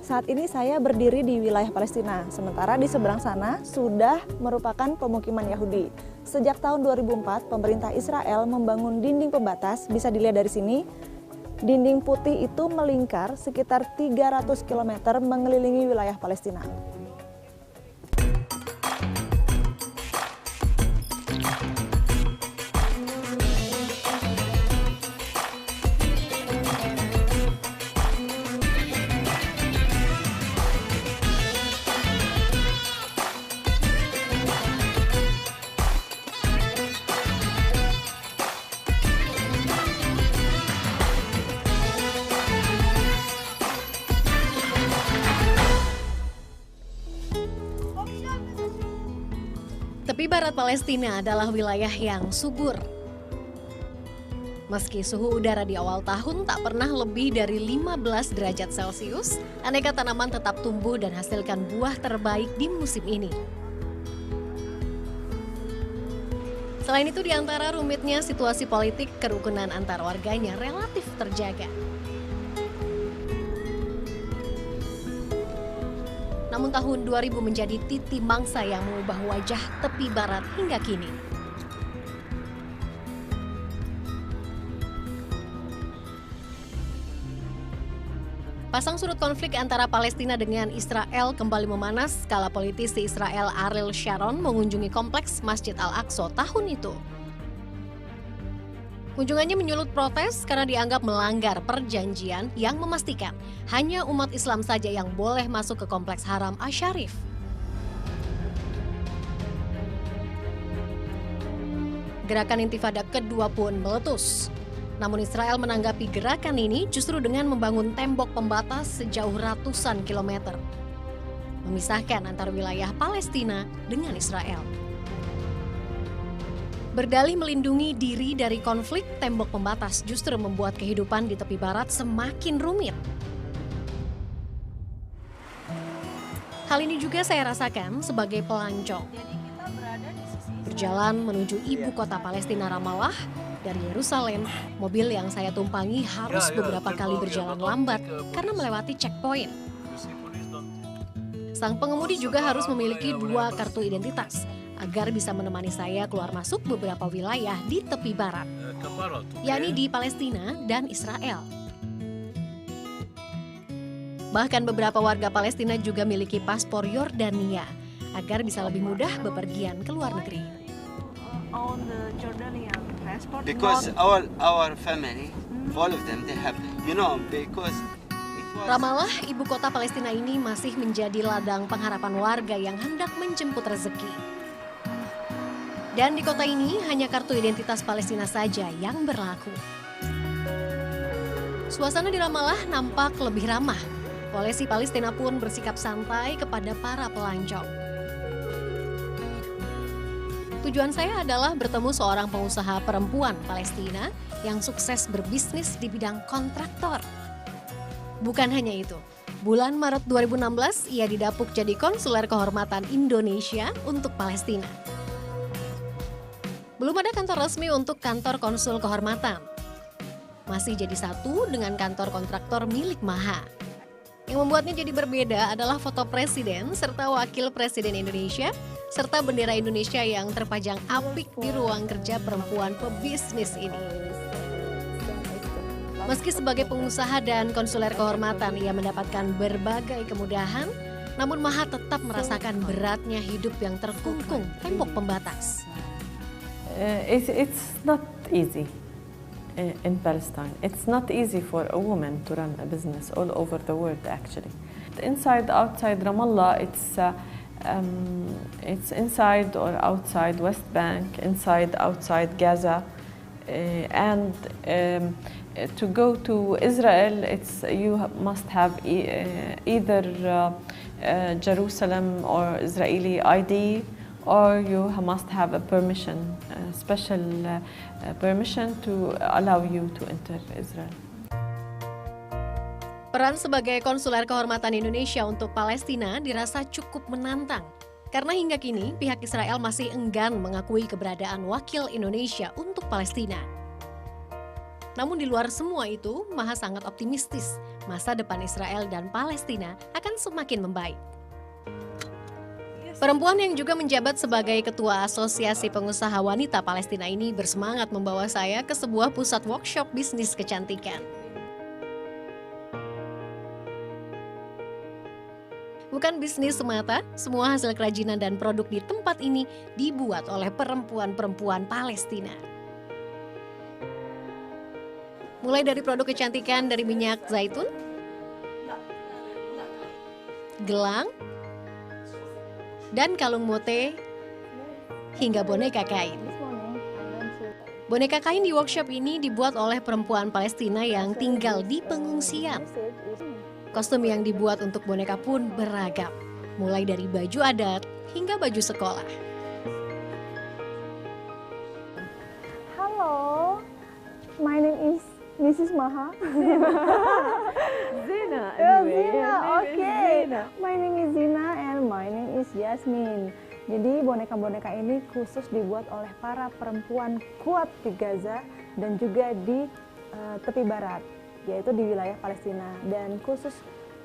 Saat ini saya berdiri di wilayah Palestina, sementara di seberang sana sudah merupakan pemukiman Yahudi. Sejak tahun 2004, pemerintah Israel membangun dinding pembatas, bisa dilihat dari sini. Dinding putih itu melingkar sekitar 300 km mengelilingi wilayah Palestina. Tepi barat Palestina adalah wilayah yang subur. Meski suhu udara di awal tahun tak pernah lebih dari 15 derajat Celcius, aneka tanaman tetap tumbuh dan hasilkan buah terbaik di musim ini. Selain itu, di antara rumitnya situasi politik, kerukunan antar warganya relatif terjaga. Namun tahun 2000 menjadi titik mangsa yang mengubah wajah tepi barat hingga kini. Pasang surut konflik antara Palestina dengan Israel kembali memanas kala politisi Israel Ariel Sharon mengunjungi kompleks Masjid Al-Aqsa tahun itu. Kunjungannya menyulut protes karena dianggap melanggar perjanjian yang memastikan hanya umat Islam saja yang boleh masuk ke kompleks Haram Asy-Syarif. Gerakan intifada kedua pun meletus. Namun Israel menanggapi gerakan ini justru dengan membangun tembok pembatas sejauh ratusan kilometer, memisahkan antara wilayah Palestina dengan Israel. Berdalih melindungi diri dari konflik, tembok pembatas justru membuat kehidupan di tepi barat semakin rumit. Hal ini juga saya rasakan sebagai pelancong. Berjalan menuju ibu kota Palestina Ramallah, dari Yerusalem, mobil yang saya tumpangi harus beberapa kali berjalan lambat karena melewati checkpoint. Sang pengemudi juga harus memiliki 2 kartu identitas agar bisa menemani saya keluar masuk beberapa wilayah di tepi barat, yakni di Palestina dan Israel. Bahkan beberapa warga Palestina juga memiliki paspor Yordania agar bisa lebih mudah bepergian ke luar negeri. Because our family, all of them, they have, because Ramallah, ibu kota Palestina ini masih menjadi ladang pengharapan warga yang hendak menjemput rezeki. Dan di kota ini hanya kartu identitas Palestina saja yang berlaku. Suasana di Ramallah nampak lebih ramah. Polisi Palestina pun bersikap santai kepada para pelancong. Tujuan saya adalah bertemu seorang pengusaha perempuan Palestina yang sukses berbisnis di bidang kontraktor. Bukan hanya itu, bulan Maret 2016 ia didapuk jadi konsuler kehormatan Indonesia untuk Palestina. Belum ada kantor resmi untuk kantor konsul kehormatan. Masih jadi satu dengan kantor kontraktor milik Maha. Yang membuatnya jadi berbeda adalah foto presiden serta wakil presiden Indonesia, serta bendera Indonesia yang terpajang apik di ruang kerja perempuan pebisnis ini. Meski sebagai pengusaha dan konsuler kehormatan ia mendapatkan berbagai kemudahan, namun Maha tetap merasakan beratnya hidup yang terkungkung tembok pembatas. It's not easy in Palestine. It's not easy for a woman to run a business all over the world, actually. Inside, outside Ramallah, it's inside or outside West Bank, inside, outside Gaza, and to go to Israel, you must have either Jerusalem or Israeli ID, or you must have a permission, special permission to allow you to enter Israel. Peran sebagai konsuler kehormatan Indonesia untuk Palestina dirasa cukup menantang. Karena hingga kini pihak Israel masih enggan mengakui keberadaan wakil Indonesia untuk Palestina. Namun di luar semua itu, Maha sangat optimistis masa depan Israel dan Palestina akan semakin membaik. Perempuan yang juga menjabat sebagai Ketua Asosiasi Pengusaha Wanita Palestina ini bersemangat membawa saya ke sebuah pusat workshop bisnis kecantikan. Bukan bisnis semata, semua hasil kerajinan dan produk di tempat ini dibuat oleh perempuan-perempuan Palestina. Mulai dari produk kecantikan dari minyak zaitun, gelang, dan kalung mote, hingga boneka kain. Boneka kain di workshop ini dibuat oleh perempuan Palestina yang tinggal di pengungsian. Kostum yang dibuat untuk boneka pun beragam, mulai dari baju adat hingga baju sekolah. Halo, my name is Mrs. Maha. Zina. Zina, okay. My name is Zina and my name is Yasmin. Jadi boneka-boneka ini khusus dibuat oleh para perempuan kuat di Gaza dan juga di tepi barat, yaitu di wilayah Palestina. Dan khusus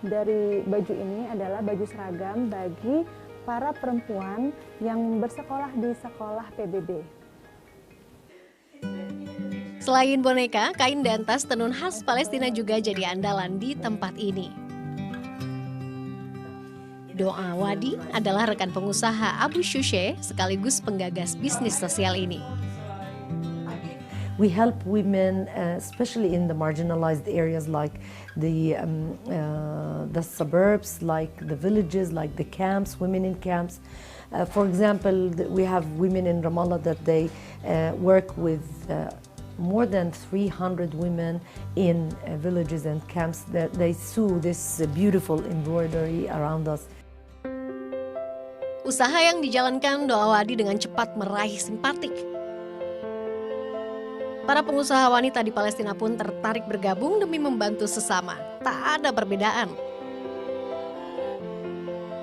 dari baju ini adalah baju seragam bagi para perempuan yang bersekolah di sekolah PBB. Selain boneka, kain dan tas tenun khas Palestina juga jadi andalan di tempat ini. Doa Wadi adalah rekan pengusaha Abu Shushe sekaligus penggagas bisnis sosial ini. We help women, especially in the marginalized areas like the suburbs, like the villages, like the camps, women in camps. For example, we have women in Ramallah that they work with more than 300 women in villages and camps that they sew this beautiful embroidery around us. Usaha yang dijalankan Doa Wadi dengan cepat meraih simpatik. Para pengusaha wanita di Palestina pun tertarik bergabung demi membantu sesama. Tak ada perbedaan.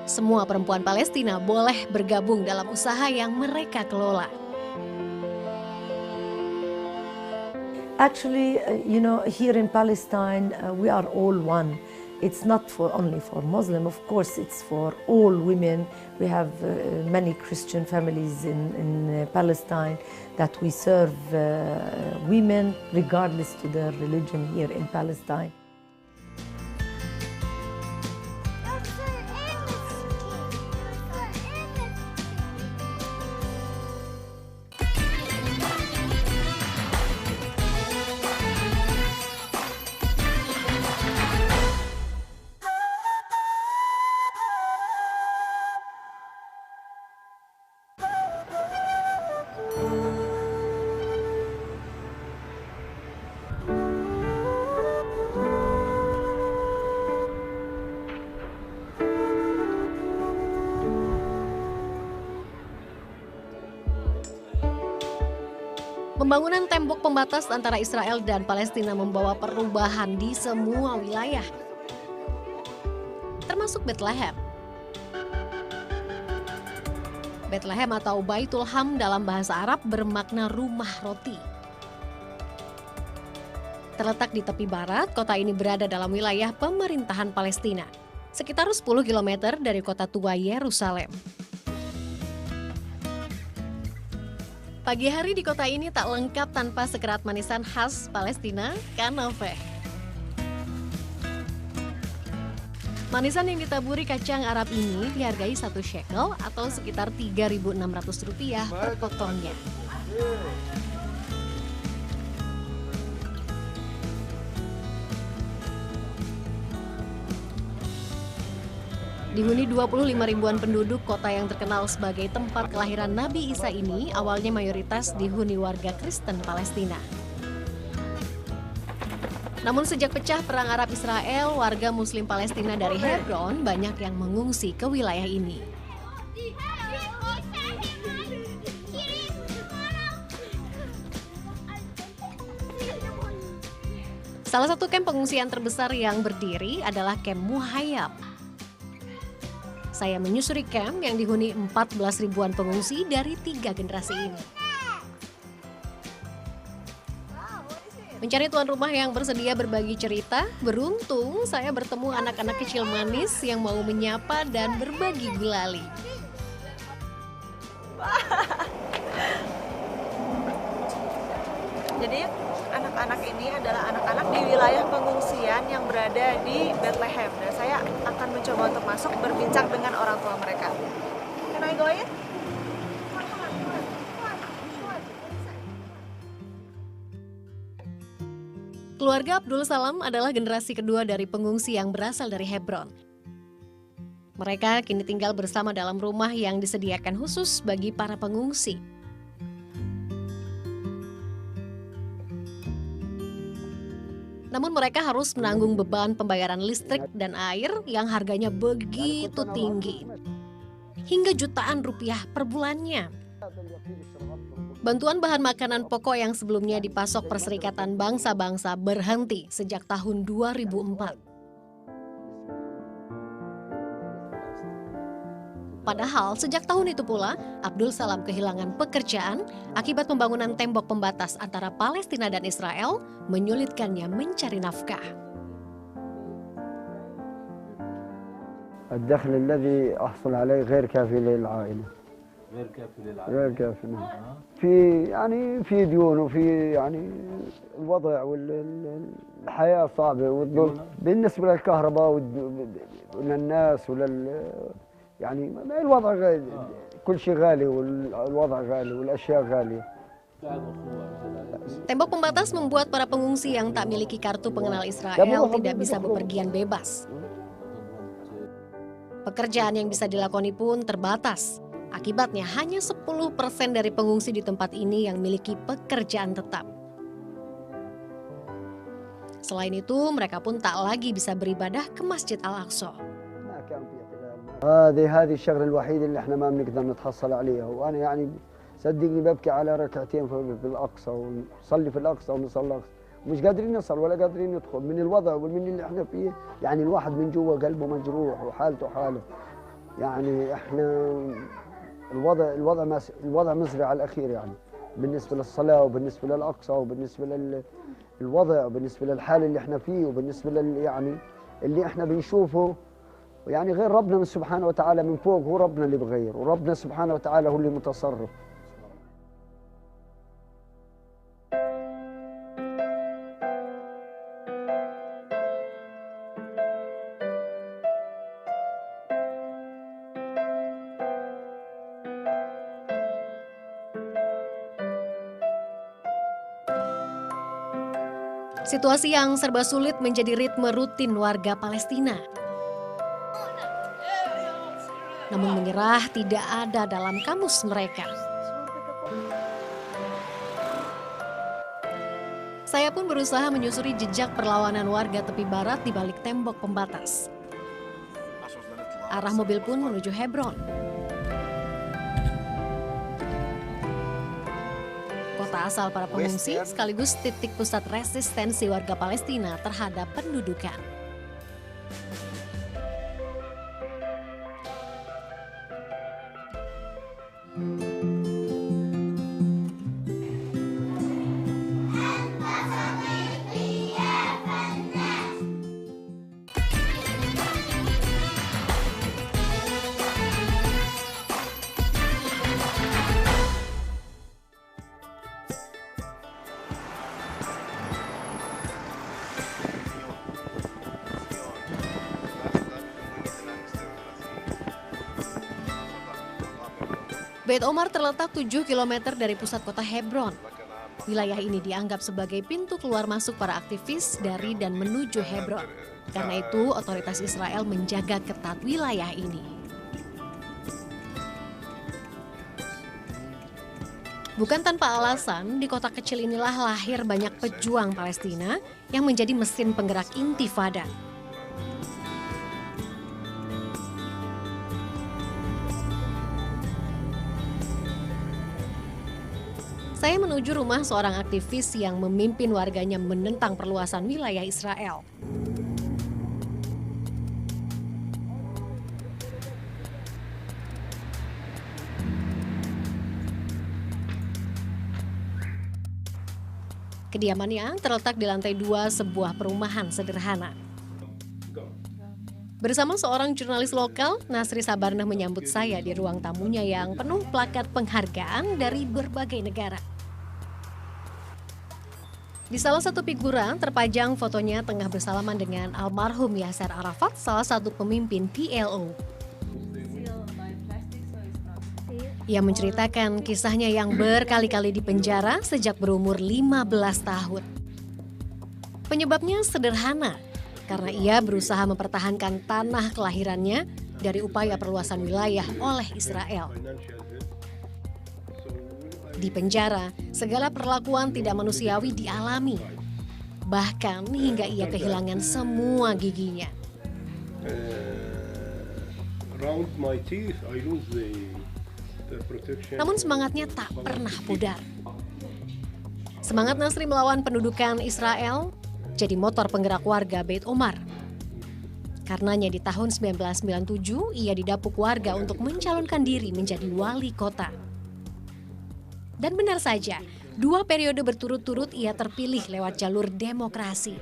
Semua perempuan Palestina boleh bergabung dalam usaha yang mereka kelola. Actually, here in Palestine, we are all one. It's not only for Muslim, of course, it's for all women. We have many Christian families in Palestine that we serve women regardless to their religion here in Palestine. Pembangunan tembok pembatas antara Israel dan Palestina membawa perubahan di semua wilayah, termasuk Bethlehem. Bethlehem atau Baitul Ham dalam bahasa Arab bermakna rumah roti. Terletak di tepi barat, kota ini berada dalam wilayah pemerintahan Palestina, sekitar 10 km dari kota tua Yerusalem. Pagi hari di kota ini tak lengkap tanpa sekerat manisan khas Palestina, kanafeh. Manisan yang ditaburi kacang Arab ini dihargai 1 shekel atau sekitar Rp3.600 per potongnya. Dihuni 25 ribuan penduduk, kota yang terkenal sebagai tempat kelahiran Nabi Isa ini awalnya mayoritas dihuni warga Kristen Palestina. Namun sejak pecah perang Arab-Israel, warga Muslim Palestina dari Hebron banyak yang mengungsi ke wilayah ini. Salah satu kamp pengungsian terbesar yang berdiri adalah kamp Muhayyab. Saya menyusuri kamp yang dihuni 14 ribuan pengungsi dari 3 generasi ini. Mencari tuan rumah yang bersedia berbagi cerita, beruntung saya bertemu anak-anak kecil manis yang mau menyapa dan berbagi gulali. Jadi anak-anak ini adalah anak-anak di wilayah pengungsian yang berada di Bethlehem. Dan saya akan mencoba untuk masuk berbincang dengan orang tua mereka. Can I go in? Keluarga Abdul Salam adalah generasi kedua dari pengungsi yang berasal dari Hebron. Mereka kini tinggal bersama dalam rumah yang disediakan khusus bagi para pengungsi. Namun mereka harus menanggung beban pembayaran listrik dan air yang harganya begitu tinggi. Hingga jutaan rupiah per bulannya. Bantuan bahan makanan pokok yang sebelumnya dipasok Perserikatan Bangsa-Bangsa berhenti sejak tahun 2004. Padahal sejak tahun itu pula, Abdul Salam kehilangan pekerjaan akibat pembangunan tembok pembatas antara Palestina dan Israel menyulitkannya mencari nafkah. الدخل الذي أحصل عليه غير كافي للعائلة. غير كافي نعم. في ديون وفي الوضع والحياة صعبة بالنسبة للكهرباء وللناس الوضع كل شيء غالي والوضع غالي والأشياء غالية. Tembok pembatas membuat para pengungsi yang tak miliki kartu pengenal Israel tidak bisa bepergian bebas. Pekerjaan yang bisa dilakoni pun terbatas. Akibatnya hanya 10% dari pengungsi di tempat ini yang memiliki pekerjaan tetap. Selain itu, mereka pun tak lagi bisa beribadah ke Masjid Al-Aqsa. هذه الشغلة الوحيدة اللي احنا ما بنقدر نتحصل عليها وانا صدقني ببكي على ركعتين في الاقصى ونصلي في الاقصى ونصلي الاقصى ومش قادرين نصل ولا قادرين ندخل من الوضع ومن اللي احنا فيه الواحد من جوا قلبه مجروح وحالته حاله احنا الوضع مزري على الاخير بالنسبة للصلاة وبالنسبة للاقصى وبالنسبة للوضع وبالنسبة للحال اللي احنا فيه وبالنسبة اللي احنا بنشوفه غير ربنا من سبحانه وتعالى من فوق هو ربنا اللي بغير وربنا سبحانه وتعالى هو اللي متصرف. Situasi yang serba sulit menjadi ritme rutin warga Palestina. Namun menyerah tidak ada dalam kamus mereka. Saya pun berusaha menyusuri jejak perlawanan warga tepi barat di balik tembok pembatas. Arah mobil pun menuju Hebron. Kota asal para pengungsi sekaligus titik pusat resistensi warga Palestina terhadap pendudukan. Beit Omar terletak 7 km dari pusat kota Hebron. Wilayah ini dianggap sebagai pintu keluar masuk para aktivis dari dan menuju Hebron. Karena itu, otoritas Israel menjaga ketat wilayah ini. Bukan tanpa alasan, di kota kecil inilah lahir banyak pejuang Palestina yang menjadi mesin penggerak intifada. Saya menuju rumah seorang aktivis yang memimpin warganya menentang perluasan wilayah Israel. Kediamannya terletak di lantai 2 sebuah perumahan sederhana. Bersama seorang jurnalis lokal, Nasri Sabarnah menyambut saya di ruang tamunya yang penuh plakat penghargaan dari berbagai negara. Di salah satu figuran terpajang fotonya tengah bersalaman dengan almarhum Yasser Arafat, salah satu pemimpin PLO. Ia menceritakan kisahnya yang berkali-kali dipenjara sejak berumur 15 tahun. Penyebabnya sederhana, karena ia berusaha mempertahankan tanah kelahirannya dari upaya perluasan wilayah oleh Israel. Di penjara, segala perlakuan tidak manusiawi dialami, bahkan hingga ia kehilangan semua giginya. Namun semangatnya tak pernah pudar. Semangat Nasri melawan pendudukan Israel jadi motor penggerak warga Beit Omar. Karenanya di tahun 1997 ia didapuk warga untuk mencalonkan diri menjadi wali kota. Dan benar saja, 2 periode berturut-turut ia terpilih lewat jalur demokrasi.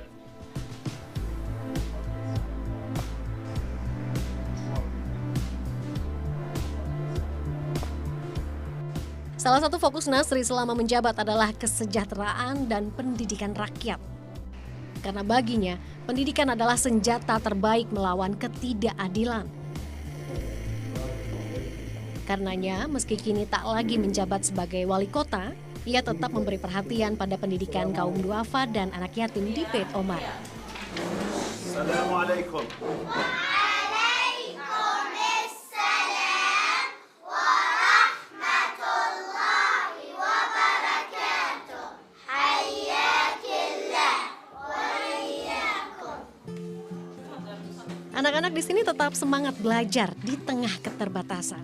Salah satu fokus Nasri selama menjabat adalah kesejahteraan dan pendidikan rakyat. Karena baginya, pendidikan adalah senjata terbaik melawan ketidakadilan. Karenanya, meski kini tak lagi menjabat sebagai wali kota, ia tetap memberi perhatian pada pendidikan kaum duafa dan anak yatim di Beit Omar. Assalamualaikum. Anak-anak di sini tetap semangat belajar di tengah keterbatasan.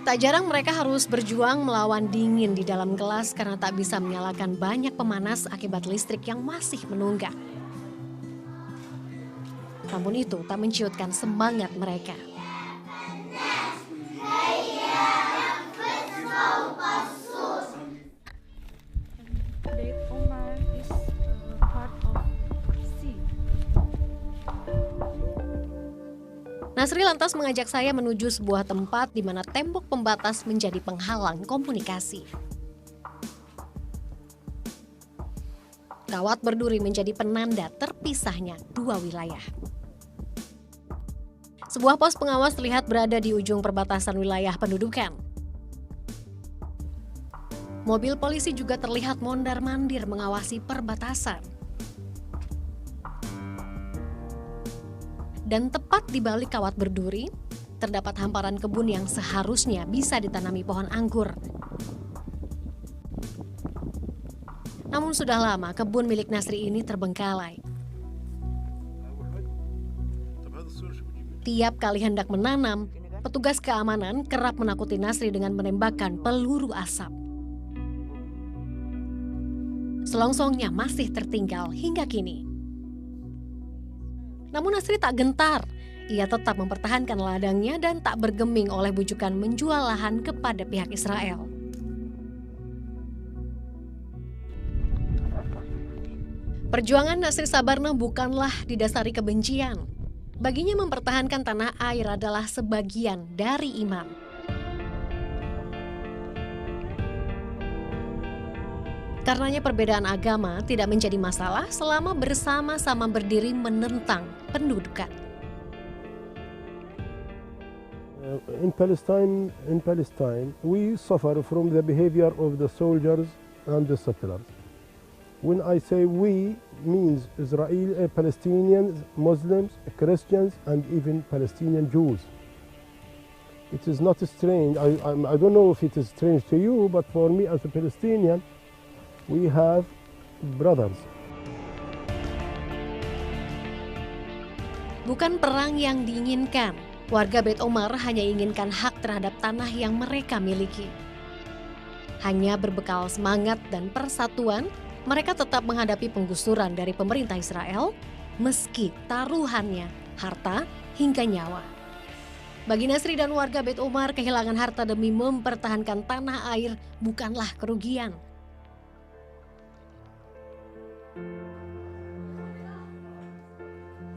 Tak jarang mereka harus berjuang melawan dingin di dalam kelas karena tak bisa menyalakan banyak pemanas akibat listrik yang masih menunggak. Namun itu tak menciutkan semangat mereka. Beit Omar is part of sea. Nasri lantas mengajak saya menuju sebuah tempat di mana tembok pembatas menjadi penghalang komunikasi. Kawat berduri menjadi penanda terpisahnya 2 wilayah. Sebuah pos pengawas terlihat berada di ujung perbatasan wilayah pendudukan. Mobil polisi juga terlihat mondar-mandir mengawasi perbatasan. Dan tepat di balik kawat berduri, terdapat hamparan kebun yang seharusnya bisa ditanami pohon anggur. Namun sudah lama kebun milik Nasri ini terbengkalai. Tiap kali hendak menanam, petugas keamanan kerap menakuti Nasri dengan menembakkan peluru asap. Selongsongnya masih tertinggal hingga kini. Namun Nasri tak gentar. Ia tetap mempertahankan ladangnya dan tak bergeming oleh bujukan menjual lahan kepada pihak Israel. Perjuangan Nasri Sabarnah bukanlah didasari kebencian. Baginya mempertahankan tanah air adalah sebagian dari iman. Karenanya perbedaan agama tidak menjadi masalah selama bersama-sama berdiri menentang pendudukan. In Palestine, we suffer from the behavior of the soldiers and the settlers. When I say we, means Israeli, Palestinians, Muslims, Christians, and even Palestinian Jews. It is not strange. I don't know if it is strange to you, but for me as a Palestinian, we have brothers. Bukan perang yang diinginkan. Warga Beit Omar hanya inginkan hak terhadap tanah yang mereka miliki. Hanya berbekal semangat dan persatuan, mereka tetap menghadapi penggusuran dari pemerintah Israel, meski taruhannya harta hingga nyawa. Bagi Nasri dan warga Beit Umar, kehilangan harta demi mempertahankan tanah air bukanlah kerugian.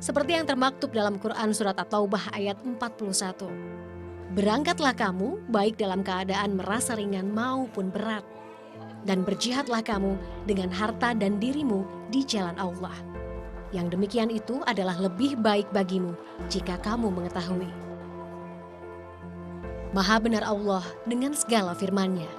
Seperti yang termaktub dalam Quran Surat At-Taubah ayat 41. Berangkatlah kamu baik dalam keadaan merasa ringan maupun berat. Dan berjihadlah kamu dengan harta dan dirimu di jalan Allah. Yang demikian itu adalah lebih baik bagimu jika kamu mengetahui. Maha benar Allah dengan segala firman-Nya.